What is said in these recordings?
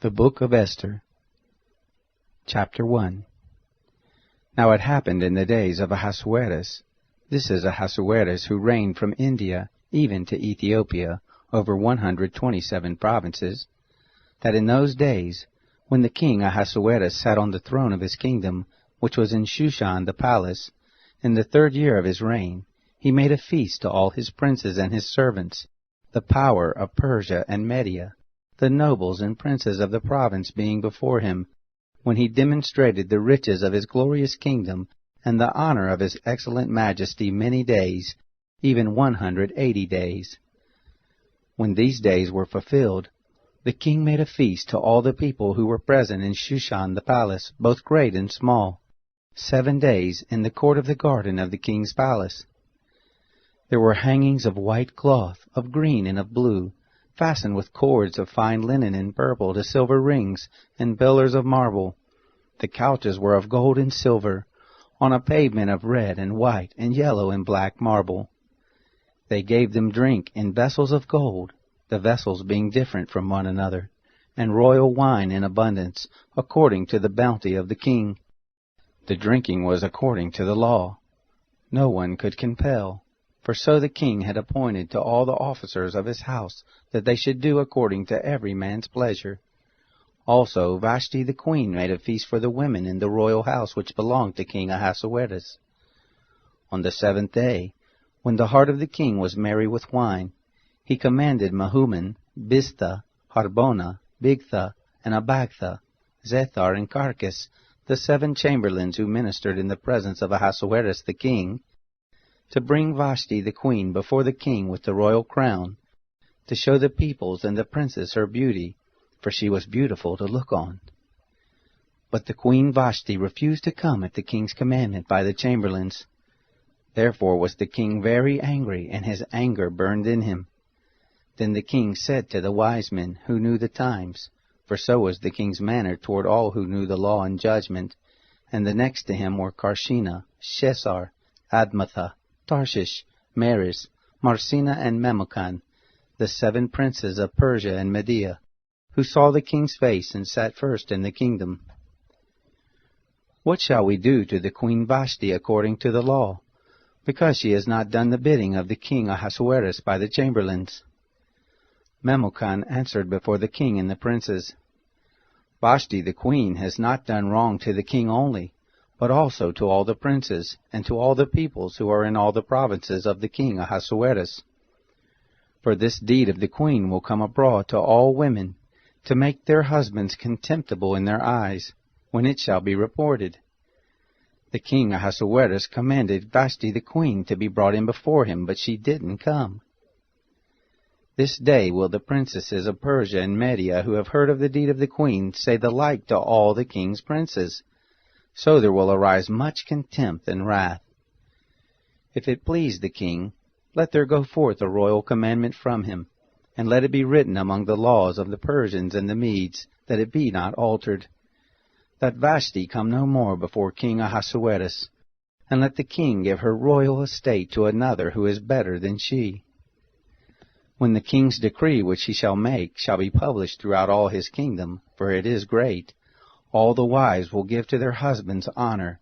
The Book of Esther, Chapter 1. Now it happened in the days of Ahasuerus, this is Ahasuerus who reigned from India even to Ethiopia, over 127 provinces, that in those days, when the king Ahasuerus sat on the throne of his kingdom, which was in Shushan the palace, in the 3rd year of his reign, he made a feast to all his princes and his servants, the power of Persia and Media, the nobles and princes of the province being before him, when he demonstrated the riches of his glorious kingdom and the honor of his excellent majesty many days, even 180 days. When these days were fulfilled, the king made a feast to all the people who were present in Shushan the palace, both great and small, 7 days in the court of the garden of the king's palace. There were hangings of white cloth, of green and of blue, fastened with cords of fine linen and purple to silver rings and pillars of marble. The couches were of gold and silver, on a pavement of red and white and yellow and black marble. They gave them drink in vessels of gold, the vessels being different from one another, and royal wine in abundance, according to the bounty of the king. The drinking was according to the law. No one could compel, for so the king had appointed to all the officers of his house, that they should do according to every man's pleasure. Also Vashti the queen made a feast for the women in the royal house which belonged to King Ahasuerus. On the 7th day, when the heart of the king was merry with wine, he commanded Mehuman, Biztha, Harbona, Bigtha, and Abagtha, Zethar, and Carcas, the 7 chamberlains who ministered in the presence of Ahasuerus the king, to bring Vashti the queen before the king with the royal crown, to show the peoples and the princes her beauty, for she was beautiful to look on. But the queen Vashti refused to come at the king's commandment by the chamberlains. Therefore was the king very angry, and his anger burned in him. Then the king said to the wise men who knew the times, for so was the king's manner toward all who knew the law and judgment, and the next to him were Carshena, Shesar, Admatha, Tarshish, Meres, Marsena, and Memucan, the 7 princes of Persia and Media, who saw the king's face and sat first in the kingdom. What shall we do to the queen Vashti according to the law, because she has not done the bidding of the king Ahasuerus by the chamberlains? Memucan answered before the king and the princes, Vashti the queen has not done wrong to the king only, but also to all the princes, and to all the peoples who are in all the provinces of the king Ahasuerus. For this deed of the queen will come abroad to all women, to make their husbands contemptible in their eyes, when it shall be reported. The king Ahasuerus commanded Vashti the queen to be brought in before him, but she didn't come. This day will the princesses of Persia and Media, who have heard of the deed of the queen, say the like to all the king's princes. So there will arise much contempt and wrath. If it please the king, let there go forth a royal commandment from him, and let it be written among the laws of the Persians and the Medes, that it be not altered, that Vashti come no more before King Ahasuerus, and let the king give her royal estate to another who is better than she. When the king's decree which he shall make shall be published throughout all his kingdom, for it is great, all the wives will give to their husbands honor,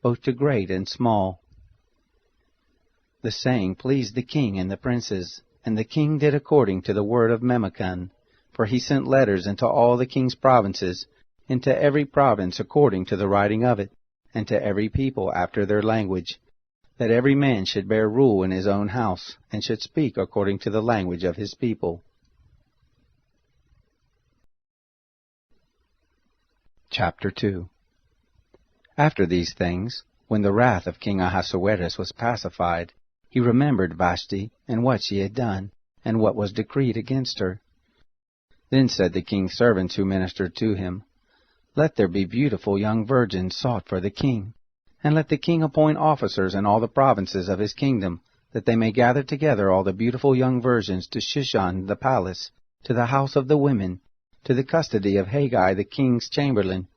both to great and small. The saying pleased the king and the princes, and the king did according to the word of Memucan, for he sent letters into all the king's provinces, into every province according to the writing of it, and to every people after their language, that every man should bear rule in his own house, and should speak according to the language of his people. Chapter 2. After these things, when the wrath of King Ahasuerus was pacified, he remembered Vashti, and what she had done, and what was decreed against her. Then said the king's servants who ministered to him, Let there be beautiful young virgins sought for the king, and let the king appoint officers in all the provinces of his kingdom, that they may gather together all the beautiful young virgins to Shushan the palace, to the house of the women, to the custody of Haggai the king's chamberlain,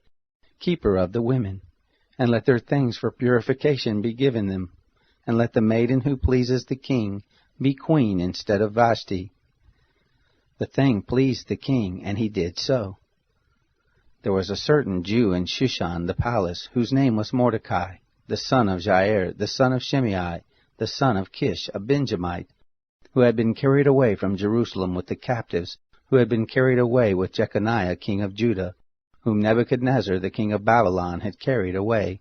keeper of the women, and let their things for purification be given them, and let the maiden who pleases the king be queen instead of Vashti. The thing pleased the king, and he did so. There was a certain Jew in Shushan the palace, whose name was Mordecai, the son of Jair, the son of Shimei, the son of Kish, a Benjamite, who had been carried away from Jerusalem with the captives, who had been carried away with Jeconiah king of Judah, whom Nebuchadnezzar the king of Babylon had carried away.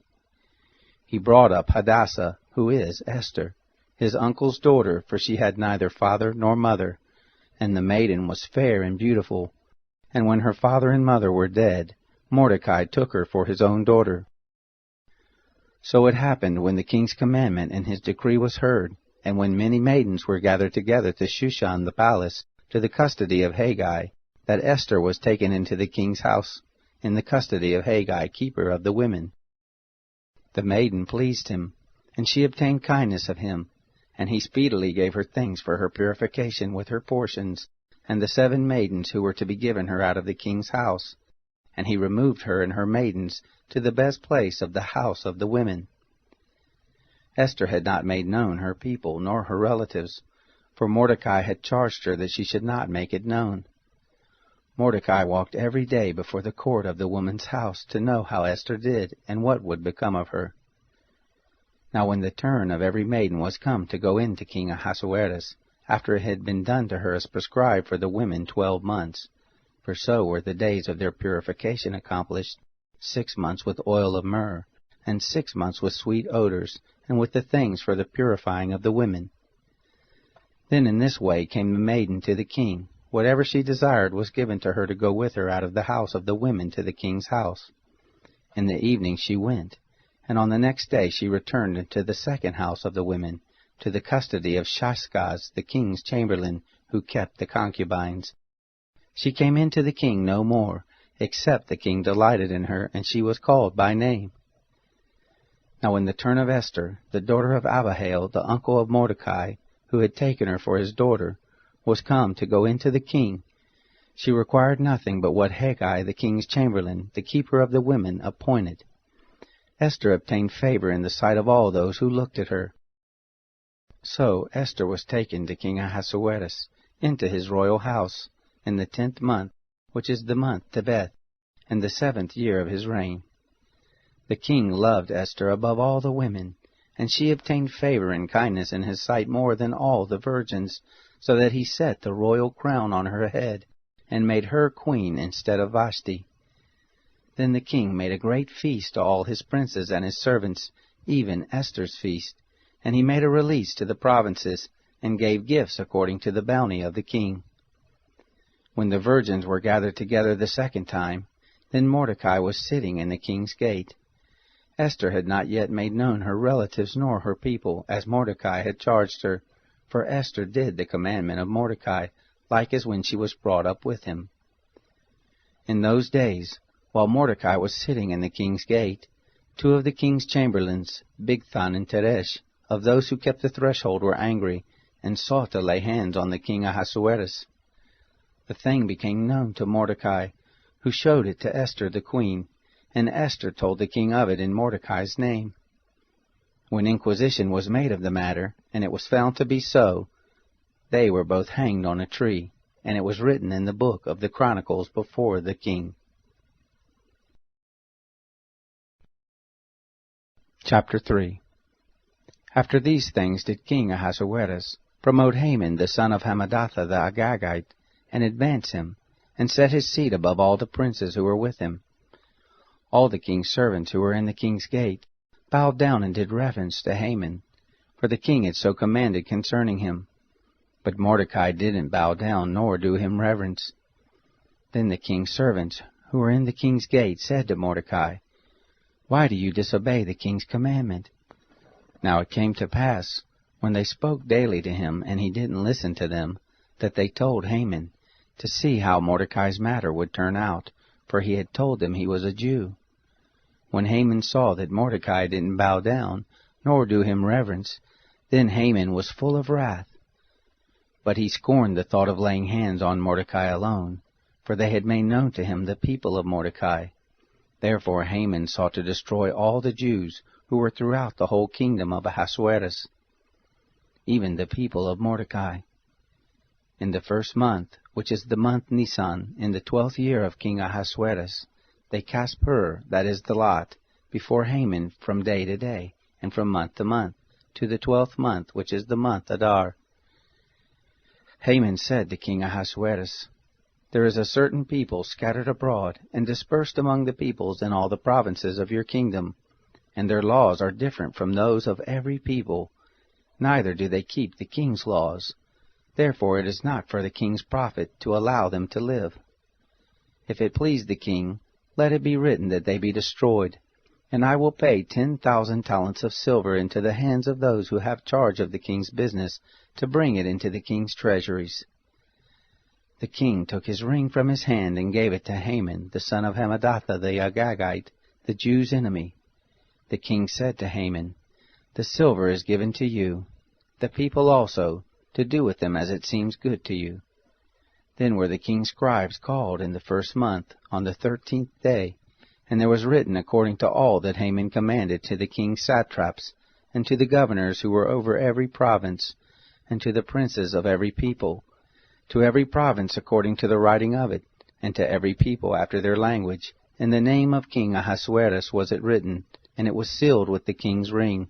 He brought up Hadassah, who is Esther, his uncle's daughter, for she had neither father nor mother, and the maiden was fair and beautiful. And when her father and mother were dead, Mordecai took her for his own daughter. So it happened, when the king's commandment and his decree was heard, and when many maidens were gathered together to Shushan the palace, to the custody of Haggai, that Esther was taken into the king's house, in the custody of Haggai, keeper of the women. The maiden pleased him, and she obtained kindness of him, and he speedily gave her things for her purification with her portions, and the 7 maidens who were to be given her out of the king's house. And he removed her and her maidens to the best place of the house of the women. Esther had not made known her people nor her relatives, for Mordecai had charged her that she should not make it known. Mordecai walked every day before the court of the woman's house to know how Esther did and what would become of her. Now when the turn of every maiden was come to go in to King Ahasuerus, after it had been done to her as prescribed for the women 12 months, for so were the days of their purification accomplished, 6 months with oil of myrrh, and 6 months with sweet odors, and with the things for the purifying of the women. Then in this way came the maiden to the king. Whatever she desired was given to her to go with her out of the house of the women to the king's house. In the evening she went, and on the next day she returned into the second house of the women, to the custody of Shashgaz, the king's chamberlain, who kept the concubines. She came in to the king no more, except the king delighted in her, and she was called by name. Now when the turn of Esther, the daughter of Abihail, the uncle of Mordecai, who had taken her for his daughter, was come to go in to the king, she required nothing but what Haggai, the king's chamberlain, the keeper of the women, appointed. Esther obtained favor in the sight of all those who looked at her. So Esther was taken to King Ahasuerus into his royal house, in the 10th month, which is the month Tebeth, in the 7th year of his reign. The king loved Esther above all the women, and she obtained favor and kindness in his sight more than all the virgins, so that he set the royal crown on her head, and made her queen instead of Vashti. Then the king made a great feast to all his princes and his servants, even Esther's feast, and he made a release to the provinces, and gave gifts according to the bounty of the king. When the virgins were gathered together the second time, then Mordecai was sitting in the king's gate. Esther had not yet made known her relatives nor her people, as Mordecai had charged her, for Esther did the commandment of Mordecai, like as when she was brought up with him. In those days, while Mordecai was sitting in the king's gate, 2 of the king's chamberlains, Bigthan and Teresh, of those who kept the threshold, were angry, and sought to lay hands on the king Ahasuerus. The thing became known to Mordecai, who showed it to Esther the queen, and Esther told the king of it in Mordecai's name. When inquisition was made of the matter, and it was found to be so, they were both hanged on a tree, and it was written in the book of the Chronicles before the king. Chapter 3. After these things did King Ahasuerus promote Haman the son of Hammedatha the Agagite, and advance him, and set his seat above all the princes who were with him. All the king's servants who were in the king's gate bowed down and did reverence to Haman, for the king had so commanded concerning him. But Mordecai didn't bow down nor do him reverence. Then the king's servants who were in the king's gate said to Mordecai, "Why do you disobey the king's commandment?" Now it came to pass, when they spoke daily to him, and he didn't listen to them, that they told Haman, to see how Mordecai's matter would turn out, for he had told them he was a Jew. When Haman saw that Mordecai didn't bow down, nor do him reverence, then Haman was full of wrath. But he scorned the thought of laying hands on Mordecai alone, for they had made known to him the people of Mordecai. Therefore Haman sought to destroy all the Jews who were throughout the whole kingdom of Ahasuerus, even the people of Mordecai. In the 1st month, which is the month Nisan, in the 12th year of King Ahasuerus, they cast pur, that is the lot, before Haman from day to day, and from month to month, to the 12th month, which is the month Adar. Haman said to King Ahasuerus, There is a certain people scattered abroad, and dispersed among the peoples in all the provinces of your kingdom, and their laws are different from those of every people, neither do they keep the king's laws. Therefore it is not for the king's profit to allow them to live. If it please the king, let it be written that they be destroyed, and I will pay 10,000 talents of silver into the hands of those who have charge of the king's business, to bring it into the king's treasuries. The king took his ring from his hand and gave it to Haman, the son of Hammedatha the Agagite, the Jews' enemy. The king said to Haman, The silver is given to you, the people also, to do with them as it seems good to you. Then were the king's scribes called in the 1st month, on the 13th day, and there was written according to all that Haman commanded to the king's satraps, and to the governors who were over every province, and to the princes of every people, to every province according to the writing of it, and to every people after their language. In the name of King Ahasuerus was it written, and it was sealed with the king's ring.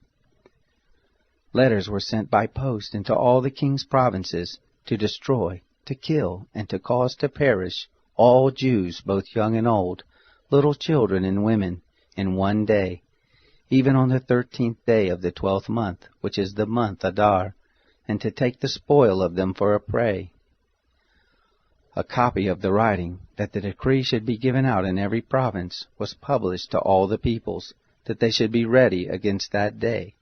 Letters were sent by post into all the king's provinces, to destroy, to kill, and to cause to perish all Jews, both young and old, little children and women, in one day, even on the 13th day of the 12th month, which is the month Adar, and to take the spoil of them for a prey. A copy of the writing, that the decree should be given out in every province, was published to all the peoples, that they should be ready against that day.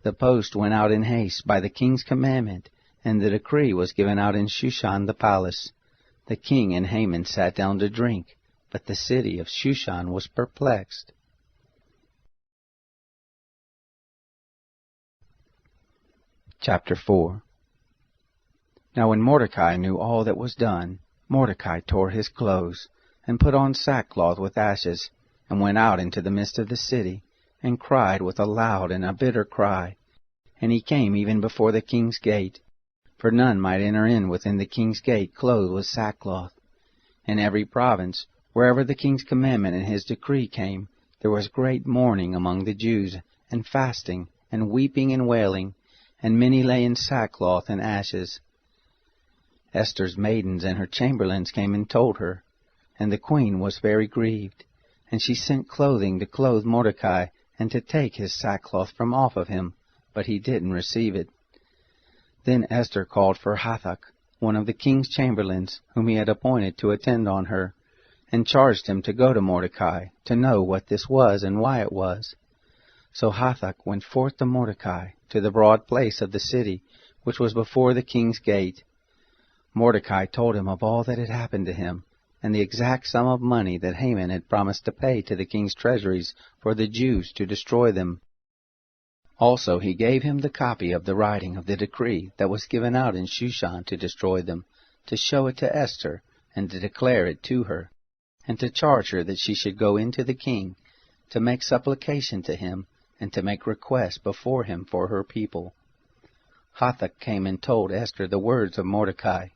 The post went out in haste by the king's commandment, and the decree was given out in Shushan the palace. The king and Haman sat down to drink, but the city of Shushan was perplexed. Chapter 4. Now when Mordecai knew all that was done, Mordecai tore his clothes, and put on sackcloth with ashes, and went out into the midst of the city, and cried with a loud and a bitter cry. And he came even before the king's gate, for none might enter in within the king's gate clothed with sackcloth. In every province, wherever the king's commandment and his decree came, there was great mourning among the Jews, and fasting, and weeping and wailing, and many lay in sackcloth and ashes. Esther's maidens and her chamberlains came and told her, and the queen was very grieved, and she sent clothing to clothe Mordecai, and to take his sackcloth from off of him, but he didn't receive it. Then Esther called for Hathach, one of the king's chamberlains, whom he had appointed to attend on her, and charged him to go to Mordecai, to know what this was and why it was. So Hathach went forth to Mordecai, to the broad place of the city, which was before the king's gate. Mordecai told him of all that had happened to him, and the exact sum of money that Haman had promised to pay to the king's treasuries for the Jews to destroy them. Also he gave him the copy of the writing of the decree that was given out in Shushan to destroy them, to show it to Esther, and to declare it to her, and to charge her that she should go into the king, to make supplication to him, and to make request before him for her people. Hathach came and told Esther the words of Mordecai.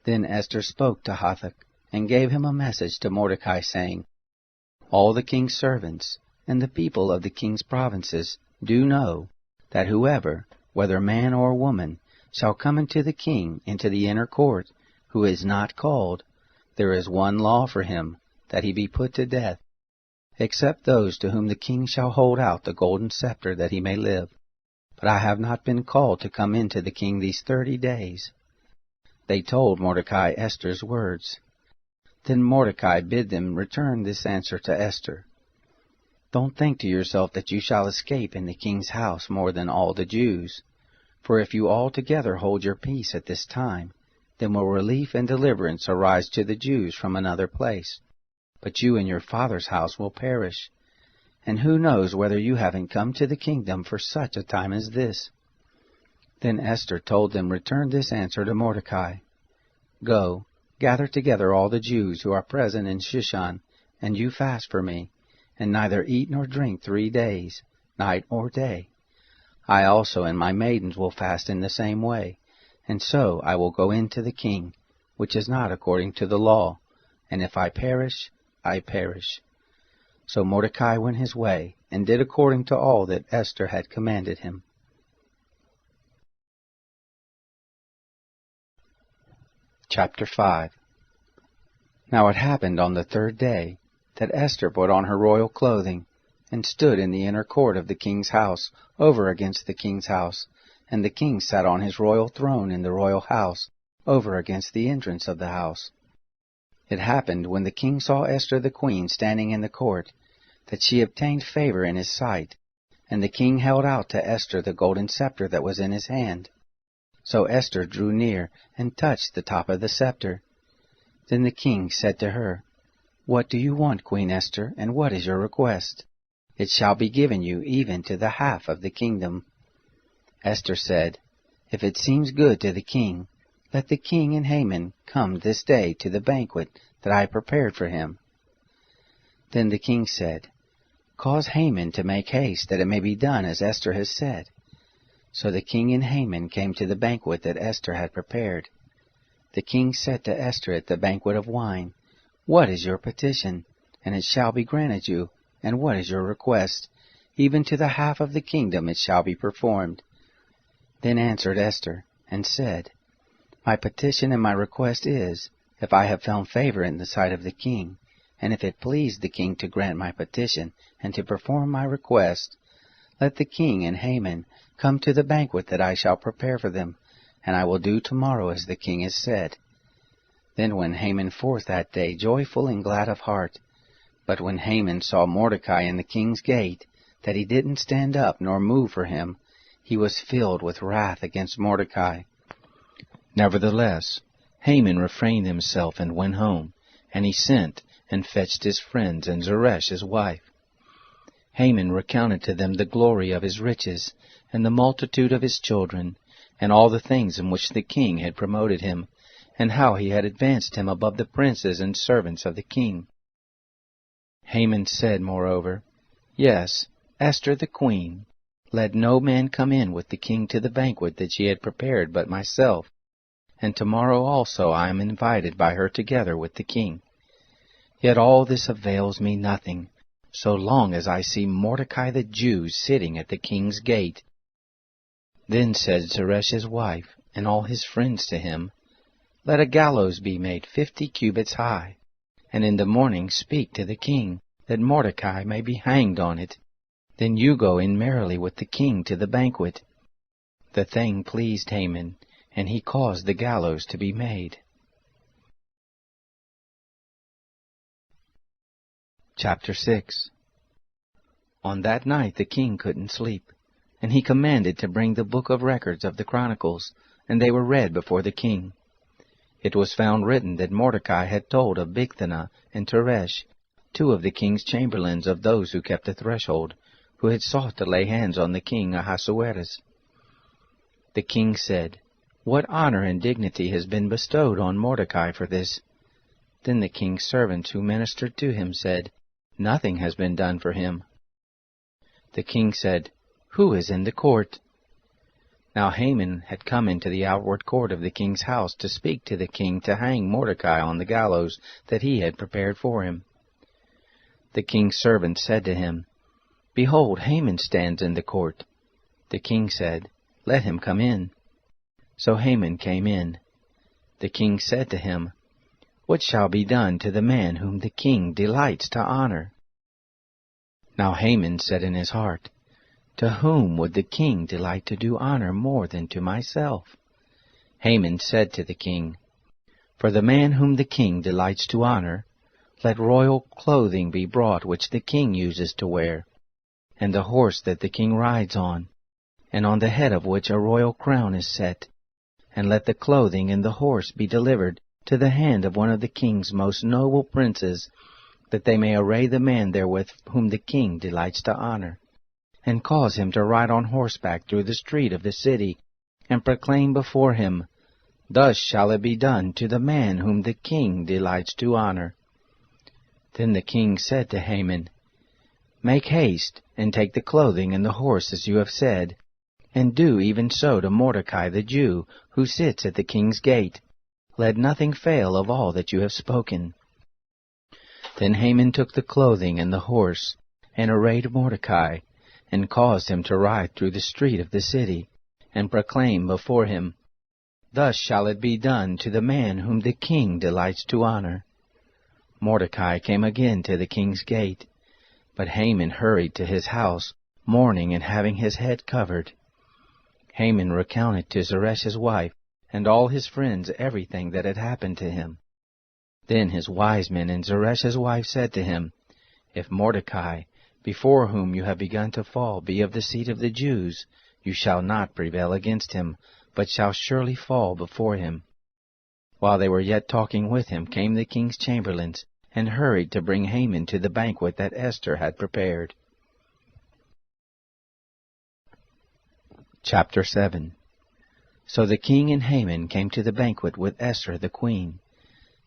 Then Esther spoke to Hathach, and gave him a message to Mordecai, saying, All the king's servants, and the people of the king's provinces, do know, that whoever, whether man or woman, shall come into the king, into the inner court, who is not called, there is one law for him, that he be put to death, except those to whom the king shall hold out the golden scepter, that he may live. But I have not been called to come into the king these 30 days. They told Mordecai Esther's words. Then Mordecai bid them return this answer to Esther. Don't think to yourself that you shall escape in the king's house more than all the Jews. For if you altogether hold your peace at this time, then will relief and deliverance arise to the Jews from another place. But you and your father's house will perish. And who knows whether you haven't come to the kingdom for such a time as this? Then Esther told them, Return this answer to Mordecai. Go, gather together all the Jews who are present in Shushan, and you fast for me, and neither eat nor drink 3 days, night or day. I also and my maidens will fast in the same way, and so I will go in to the king, which is not according to the law, and if I perish, I perish." So Mordecai went his way, and did according to all that Esther had commanded him. Chapter 5. Now it happened on the third day that Esther put on her royal clothing, and stood in the inner court of the king's house, over against the king's house, and the king sat on his royal throne in the royal house, over against the entrance of the house. It happened, when the king saw Esther the queen standing in the court, that she obtained favor in his sight, and the king held out to Esther the golden scepter that was in his hand. So Esther drew near, and touched the top of the scepter. Then the king said to her, "What do you want, Queen Esther, and what is your request? It shall be given you even to the half of the kingdom." Esther said, "If it seems good to the king, let the king and Haman come this day to the banquet that I prepared for him." Then the king said, "Cause Haman to make haste, that it may be done as Esther has said." So the king and Haman came to the banquet that Esther had prepared. The king said to Esther at the banquet of wine, "What is your petition? And it shall be granted you. And what is your request? Even to the half of the kingdom it shall be performed." Then answered Esther, and said, "My petition and my request is, if I have found favor in the sight of the king, and if it please the king to grant my petition and to perform my request, let the king and Haman come to the banquet that I shall prepare for them, and I will do tomorrow as the king has said." Then went Haman forth that day joyful and glad of heart. But when Haman saw Mordecai in the king's gate, that he didn't stand up nor move for him, he was filled with wrath against Mordecai. Nevertheless, Haman refrained himself and went home, and he sent and fetched his friends and Zeresh his wife. Haman recounted to them the glory of his riches, and the multitude of his children, and all the things in which the king had promoted him, and how he had advanced him above the princes and servants of the king. Haman said, moreover, "Yes, Esther the queen, let no man come in with the king to the banquet that she had prepared but myself, and tomorrow also I am invited by her together with the king. Yet all this avails me nothing, so long as I see Mordecai the Jew sitting at the king's gate." Then said Zeresh his wife, and all his friends to him, "Let a gallows be made 50 cubits high, and in the morning speak to the king, that Mordecai may be hanged on it. Then you go in merrily with the king to the banquet." The thing pleased Haman, and he caused the gallows to be made. Chapter 6. On that night the king couldn't sleep, and he commanded to bring the book of records of the Chronicles, and they were read before the king. It was found written that Mordecai had told of Bigthana and Teresh, 2 of the king's chamberlains of those who kept the threshold, who had sought to lay hands on the king Ahasuerus. The king said, "What honor and dignity has been bestowed on Mordecai for this?" Then the king's servants who ministered to him said, "Nothing has been done for him." The king said, "Who is in the court?" Now Haman had come into the outward court of the king's house to speak to the king to hang Mordecai on the gallows that he had prepared for him. The king's servant said to him, "Behold, Haman stands in the court." The king said, "Let him come in." So Haman came in. The king said to him, "What shall be done to the man whom the king delights to honor?" Now Haman said in his heart, "To whom would the king delight to do honor more than to myself?" Haman said to the king, "For the man whom the king delights to honor, let royal clothing be brought which the king uses to wear, and the horse that the king rides on, and on the head of which a royal crown is set, and let the clothing and the horse be delivered to the hand of one of the king's most noble princes, that they may array the man therewith whom the king delights to honor, and cause him to ride on horseback through the street of the city, and proclaim before him, 'Thus shall it be done to the man whom the king delights to honor.'" Then the king said to Haman, "Make haste, and take the clothing and the horse as you have said, and do even so to Mordecai the Jew, who sits at the king's gate. Let nothing fail of all that you have spoken." Then Haman took the clothing and the horse, and arrayed Mordecai, and caused him to ride through the street of the city, and proclaim before him, "Thus shall it be done to the man whom the king delights to honor." Mordecai came again to the king's gate, but Haman hurried to his house, mourning and having his head covered. Haman recounted to Zeresh's wife and all his friends everything that had happened to him. Then his wise men and Zeresh's wife said to him, "If Mordecai, before whom you have begun to fall, be of the seed of the Jews, you shall not prevail against him, but shall surely fall before him." While they were yet talking with him, came the king's chamberlains, and hurried to bring Haman to the banquet that Esther had prepared. Chapter 7. So the king and Haman came to the banquet with Esther the queen.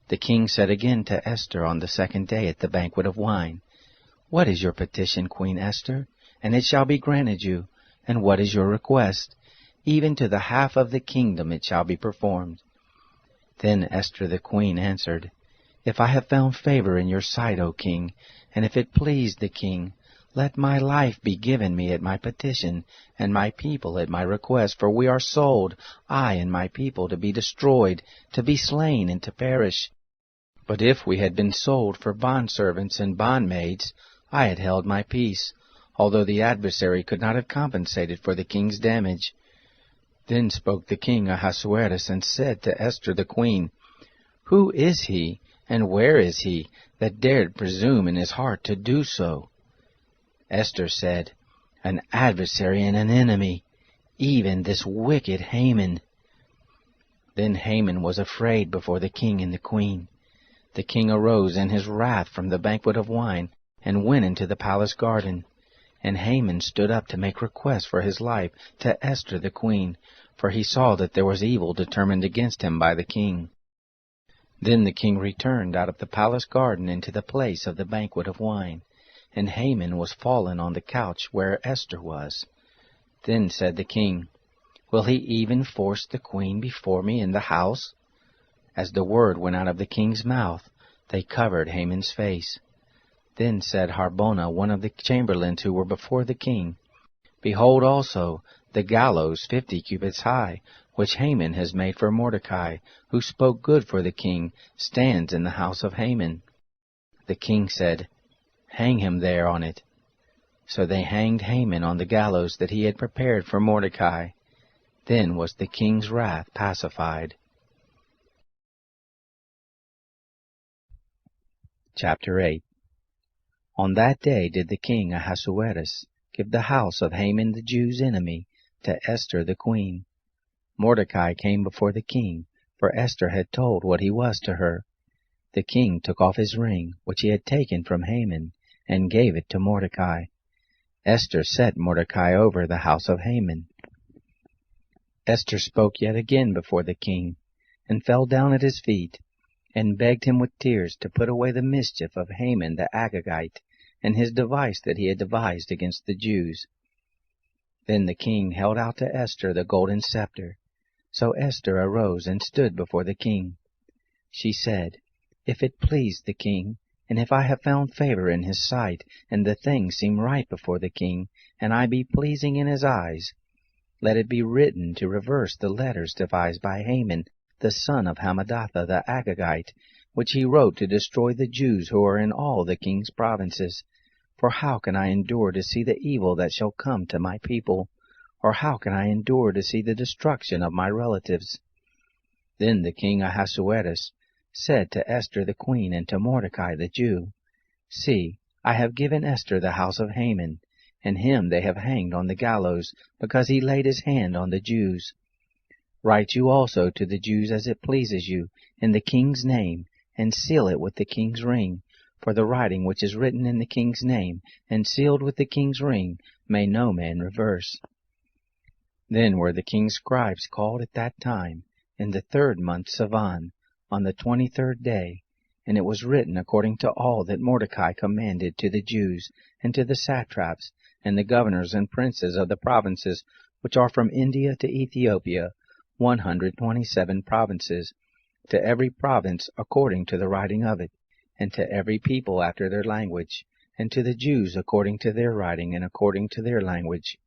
The king said again to Esther on the second day at the banquet of wine, "What is your petition, Queen Esther? And it shall be granted you. And what is your request? Even to the half of the kingdom it shall be performed." Then Esther the queen answered, "If I have found favor in your sight, O king, and if it please the king, let my life be given me at my petition, and my people at my request, for we are sold, I and my people, to be destroyed, to be slain, and to perish. But if we had been sold for bondservants and bondmaids, I had held my peace, although the adversary could not have compensated for the king's damage." Then spoke the king Ahasuerus, and said to Esther the queen, "Who is he, and where is he, that dared presume in his heart to do so?" Esther said, "An adversary and an enemy, even this wicked Haman." Then Haman was afraid before the king and the queen. The king arose in his wrath from the banquet of wine, and went into the palace garden. And Haman stood up to make request for his life to Esther the queen, for he saw that there was evil determined against him by the king. Then the king returned out of the palace garden into the place of the banquet of wine, and Haman was fallen on the couch where Esther was. Then said the king, "Will he even force the queen before me in the house?" As the word went out of the king's mouth, they covered Haman's face. Then said Harbona, one of the chamberlains who were before the king, "Behold also the gallows 50 cubits high, which Haman has made for Mordecai, who spoke good for the king, stands in the house of Haman." The king said, "Hang him there on it." So they hanged Haman on the gallows that he had prepared for Mordecai. Then was the king's wrath pacified. Chapter 8. On that day did the king Ahasuerus give the house of Haman the Jew's enemy to Esther the queen. Mordecai came before the king, for Esther had told what he was to her. The king took off his ring, which he had taken from Haman, and gave it to Mordecai. Esther set Mordecai over the house of Haman. Esther spoke yet again before the king, and fell down at his feet, and begged him with tears to put away the mischief of Haman the Agagite, and his device that he had devised against the Jews. Then the king held out to Esther the golden scepter. So Esther arose and stood before the king. She said, "If it please the king, and if I have found favor in his sight, and the thing seem right before the king, and I be pleasing in his eyes, let it be written to reverse the letters devised by Haman, the son of Hammedatha the Agagite, which he wrote to destroy the Jews who are in all the king's provinces. For how can I endure to see the evil that shall come to my people? Or how can I endure to see the destruction of my relatives?" Then the king Ahasuerus said to Esther the queen and to Mordecai the Jew, "See, I have given Esther the house of Haman, and him they have hanged on the gallows, because he laid his hand on the Jews. Write you also to the Jews as it pleases you, in the king's name, and seal it with the king's ring, for the writing which is written in the king's name, and sealed with the king's ring, may no man reverse." Then were the king's scribes called at that time, in the 3rd month Sivan, on the 23rd day, and it was written according to all that Mordecai commanded to the Jews, and to the satraps, and the governors and princes of the provinces which are from India to Ethiopia, 127 provinces, to every province according to the writing of it, and to every people after their language, and to the Jews according to their writing and according to their language.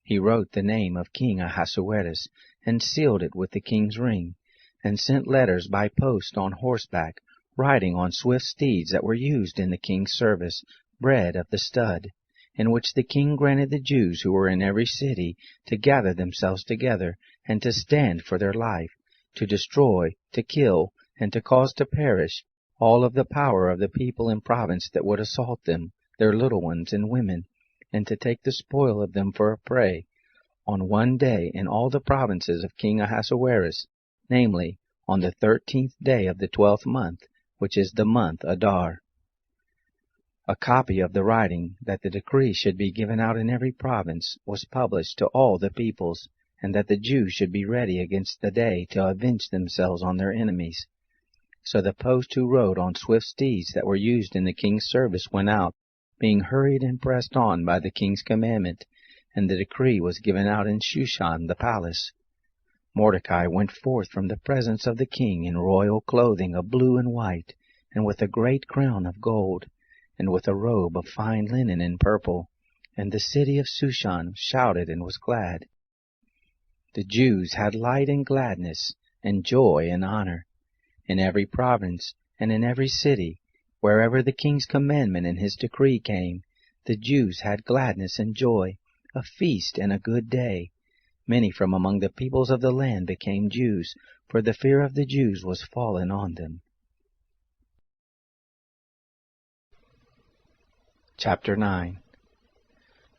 He wrote the name of King Ahasuerus, and sealed it with the king's ring, and sent letters by post on horseback, riding on swift steeds that were used in the king's service, bred of the stud, in which the king granted the Jews who were in every city to gather themselves together, and to stand for their life, to destroy, to kill, and to cause to perish all of the power of the people in province that would assault them, their little ones and women, and to take the spoil of them for a prey, on one day in all the provinces of King Ahasuerus, namely, on the 13th day of the 12th month, which is the month Adar. A copy of the writing, that the decree should be given out in every province, was published to all the peoples, and that the Jews should be ready against the day to avenge themselves on their enemies. So the post who rode on swift steeds that were used in the king's service went out, being hurried and pressed on by the king's commandment, and the decree was given out in Shushan the palace. Mordecai went forth from the presence of the king in royal clothing of blue and white, and with a great crown of gold, and with a robe of fine linen and purple, and the city of Shushan shouted and was glad. The Jews had light and gladness, and joy and honor. In every province, and in every city, wherever the king's commandment and his decree came, the Jews had gladness and joy, a feast and a good day. Many from among the peoples of the land became Jews, for the fear of the Jews was fallen on them. Chapter 9.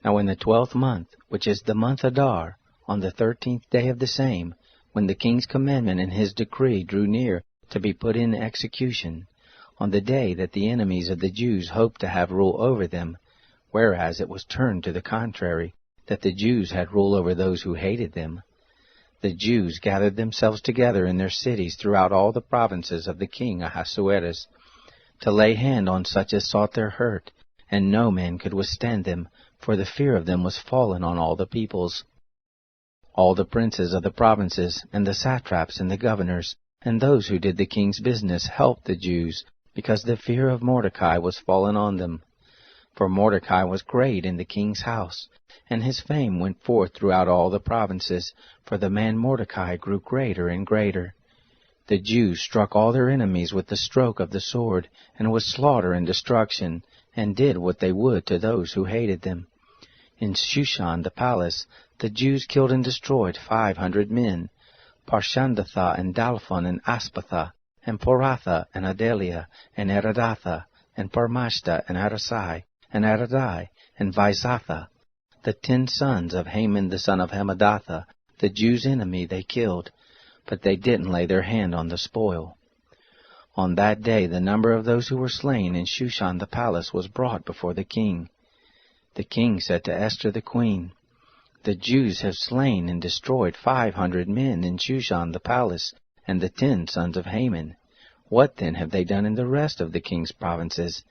Now in the 12th month, which is the month Adar, on the 13th day of the same, when the king's commandment and his decree drew near to be put in execution, on the day that the enemies of the Jews hoped to have rule over them, whereas it was turned to the contrary, that the Jews had rule over those who hated them, the Jews gathered themselves together in their cities throughout all the provinces of the king Ahasuerus, to lay hand on such as sought their hurt, and no man could withstand them, for the fear of them was fallen on all the peoples. All the princes of the provinces, and the satraps and the governors, and those who did the king's business helped the Jews, because the fear of Mordecai was fallen on them. For Mordecai was great in the king's house, and his fame went forth throughout all the provinces, for the man Mordecai grew greater and greater. The Jews struck all their enemies with the stroke of the sword, and with slaughter and destruction, and did what they would to those who hated them. In Shushan the palace, the Jews killed and destroyed 500 men, Parshandatha and Dalphon and Aspatha, and Poratha and Adelia, and Eradatha, and Parmashta and Arasai, and Aradai, and Vaizatha. The 10 sons of Haman the son of Hammedatha, the Jews' enemy, they killed, but they didn't lay their hand on the spoil. On that day the number of those who were slain in Shushan the palace was brought before the king. The king said to Esther the queen, "The Jews have slain and destroyed 500 men in Shushan the palace, and the 10 sons of Haman. What then have they done in the rest of the king's provinces?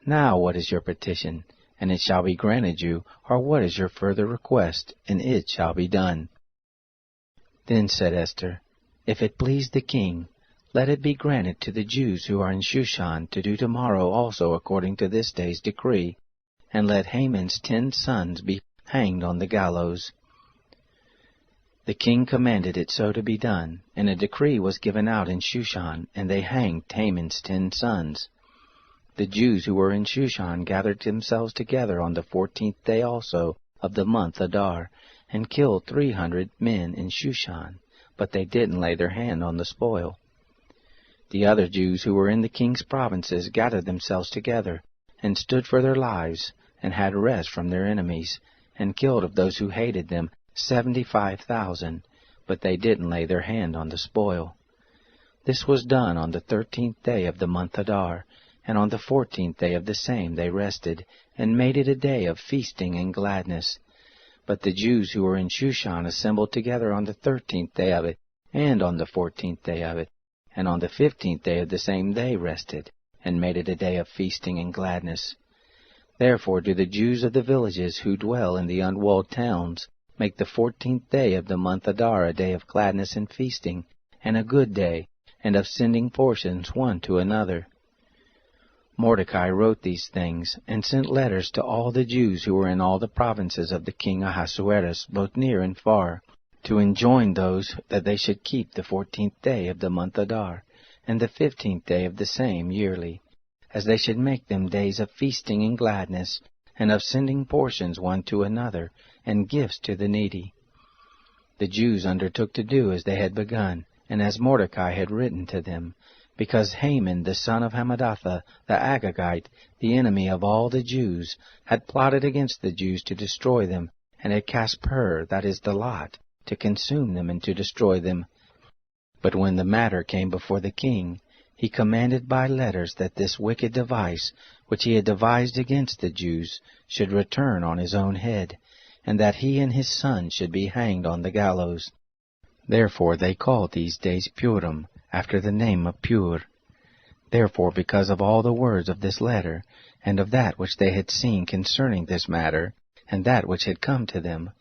Now what is your petition? And it shall be granted you, or what is your further request? And it shall be done." Then said Esther, "If it please the king, let it be granted to the Jews who are in Shushan to do tomorrow also according to this day's decree, and let Haman's 10 sons be hanged on the gallows." The king commanded it so to be done, and a decree was given out in Shushan, and they hanged Haman's 10 sons. The Jews who were in Shushan gathered themselves together on the 14th day also of the month Adar, and killed 300 men in Shushan, but they didn't lay their hand on the spoil. The other Jews who were in the king's provinces gathered themselves together, and stood for their lives, and had rest from their enemies, and killed of those who hated them 75,000, but they didn't lay their hand on the spoil. This was done on the 13th day of the month Adar, and on the 14th day of the same they rested, and made it a day of feasting and gladness. But the Jews who were in Shushan assembled together on the 13th day of it, and on the 14th day of it, and on the 15th day of the same they rested, and made it a day of feasting and gladness. Therefore do the Jews of the villages who dwell in the unwalled towns make the 14th day of the month Adar a day of gladness and feasting, and a good day, and of sending portions one to another. Mordecai wrote these things, and sent letters to all the Jews who were in all the provinces of the king Ahasuerus, both near and far, to enjoin those that they should keep the 14th day of the month Adar, and the 15th day of the same yearly, as they should make them days of feasting and gladness, and of sending portions one to another, and gifts to the needy. The Jews undertook to do as they had begun, and as Mordecai had written to them, because Haman the son of Hammedatha the Agagite, the enemy of all the Jews, had plotted against the Jews to destroy them, and had cast pur, that is the lot, to consume them and to destroy them. But when the matter came before the king, he commanded by letters that this wicked device, which he had devised against the Jews, should return on his own head, and that he and his son should be hanged on the gallows. Therefore they called these days Purim, after the name of Pur. Therefore, because of all the words of this letter, and of that which they had seen concerning this matter, and that which had come to them,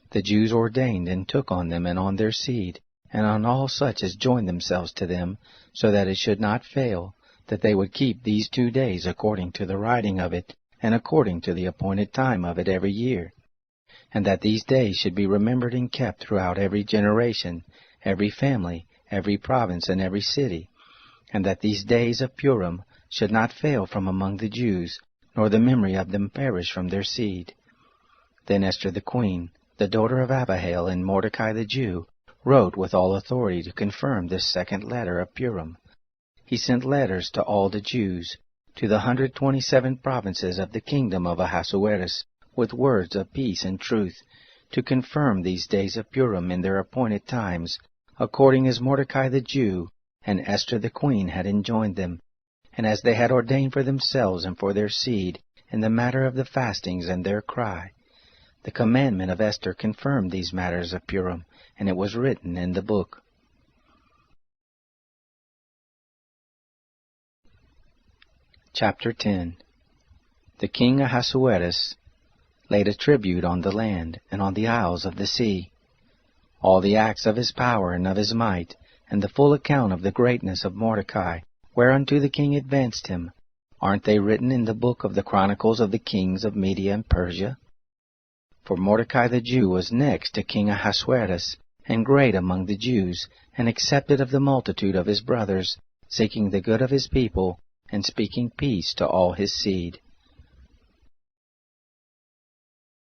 the Jews ordained and took on them and on their seed, and on all such as joined themselves to them, so that it should not fail, that they would keep these 2 days according to the writing of it, and according to the appointed time of it every year, and that these days should be remembered and kept throughout every generation, every family, every province, and every city, and that these days of Purim should not fail from among the Jews, nor the memory of them perish from their seed. Then Esther the queen, the daughter of Abihail, and Mordecai the Jew, wrote with all authority to confirm this second letter of Purim. He sent letters to all the Jews, to the 127 provinces of the kingdom of Ahasuerus, with words of peace and truth, to confirm these days of Purim in their appointed times, according as Mordecai the Jew and Esther the queen had enjoined them, and as they had ordained for themselves and for their seed, in the matter of the fastings and their cry. The commandment of Esther confirmed these matters of Purim, and it was written in the book. Chapter 10. The king Ahasuerus laid a tribute on the land and on the isles of the sea. All the acts of his power and of his might, and the full account of the greatness of Mordecai, whereunto the king advanced him, aren't they written in the book of the Chronicles of the kings of Media and Persia? For Mordecai the Jew was next to King Ahasuerus, and great among the Jews, and accepted of the multitude of his brothers, seeking the good of his people, and speaking peace to all his seed.